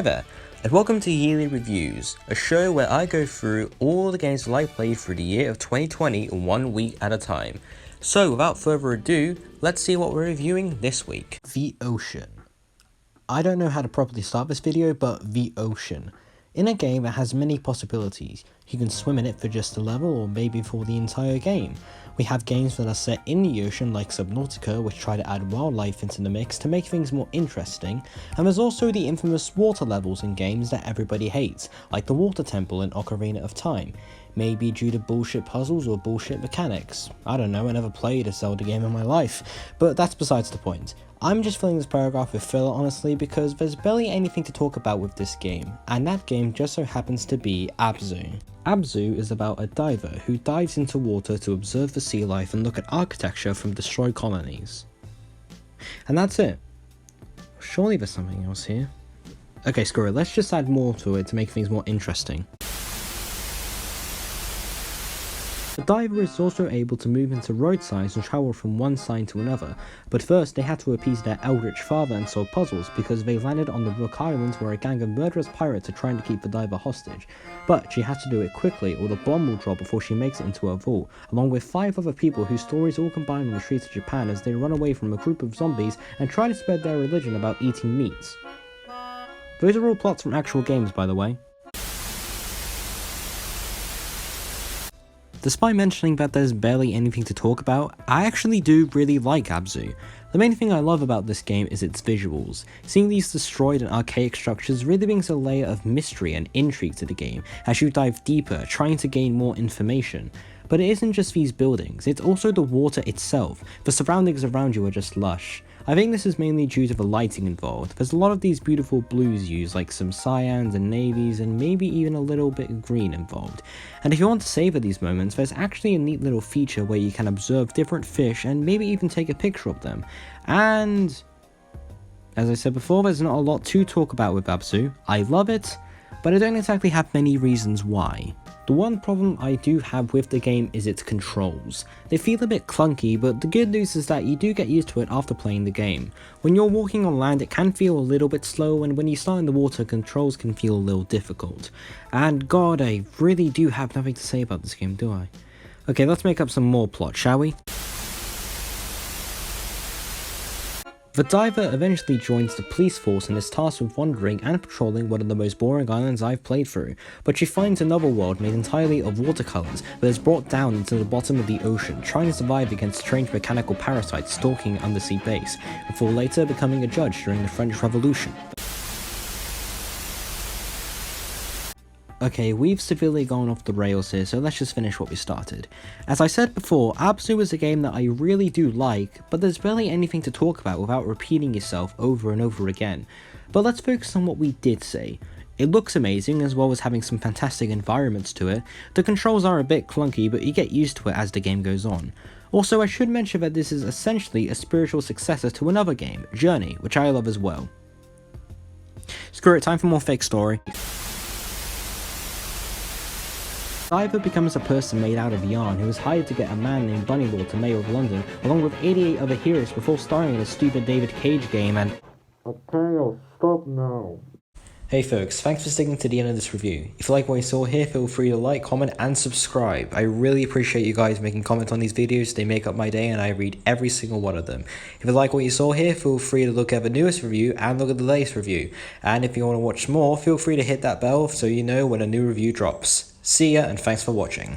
Hi there, and welcome to Yearly Reviews, a show where I go through all the games that I played through the year of 2020 1 week at a time. So without further ado, let's see what we're reviewing this week. The Ocean. I don't know how to properly start this video, but the ocean. In a game that has many possibilities, you can swim in it for just a level or maybe for the entire game. We have games that are set in the ocean like Subnautica, which try to add wildlife into the mix to make things more interesting, and there's also the infamous water levels in games that everybody hates, like the Water Temple in Ocarina of Time. Maybe due to bullshit puzzles or bullshit mechanics. I don't know, I never played a Zelda game in my life, but that's besides the point. I'm just filling this paragraph with filler honestly because there's barely anything to talk about with this game, and that game just so happens to be Abzû. Abzû is about a diver who dives into water to observe the sea life and look at architecture from destroyed colonies. And that's it. Surely there's something else here. Okay, screw it, let's just add more to it to make things more interesting. The diver is also able to move into road signs and travel from one sign to another, but first they had to appease their eldritch father and solve puzzles because they landed on the Rook Islands where a gang of murderous pirates are trying to keep the diver hostage. But she has to do it quickly or the bomb will drop before she makes it into her vault, along with 5 other people whose stories all combine on the streets of Japan as they run away from a group of zombies and try to spread their religion about eating meats. Those are all plots from actual games, by the way. Despite mentioning that there's barely anything to talk about, I actually do really like Abzû. The main thing I love about this game is its visuals. Seeing these destroyed and archaic structures really brings a layer of mystery and intrigue to the game as you dive deeper, trying to gain more information. But it isn't just these buildings, it's also the water itself. The surroundings around you are just lush. I think this is mainly due to the lighting involved. There's a lot of these beautiful blues used, like some cyans and navies and maybe even a little bit of green involved. And if you want to savor these moments, there's actually a neat little feature where you can observe different fish and maybe even take a picture of them. And as I said before, there's not a lot to talk about with Abzû. I love it, but I don't exactly have many reasons why. The one problem I do have with the game is its controls. They feel a bit clunky, but the good news is that you do get used to it after playing the game. When you're walking on land it can feel a little bit slow, and when you start in the water controls can feel a little difficult. And god, I really do have nothing to say about this game, do I? Okay, let's make up some more plot, shall we? The diver eventually joins the police force and is tasked with wandering and patrolling one of the most boring islands I've played through, but she finds another world made entirely of watercolors that is brought down into the bottom of the ocean, trying to survive against strange mechanical parasites stalking an undersea base, before later becoming a judge during the French Revolution. Okay, we've severely gone off the rails here, so let's just finish what we started. As I said before, Abzû is a game that I really do like, but there's barely anything to talk about without repeating yourself over and over again. But let's focus on what we did say. It looks amazing, as well as having some fantastic environments to it. The controls are a bit clunky, but you get used to it as the game goes on. Also, I should mention that this is essentially a spiritual successor to another game, Journey, which I love as well. Screw it, time for more fake story. Diver becomes a person made out of yarn who is hired to get a man named Bunnylord to Mayor of London, along with 88 other heroes before starring in a stupid David Cage game and... Okay, I'll stop now. Hey folks, thanks for sticking to the end of this review. If you like what you saw here, feel free to like, comment and subscribe. I really appreciate you guys making comments on these videos. They make up my day and I read every single one of them. If you like what you saw here, feel free to look at the newest review and look at the latest review. And if you want to watch more, feel free to hit that bell so you know when a new review drops. See ya and thanks for watching.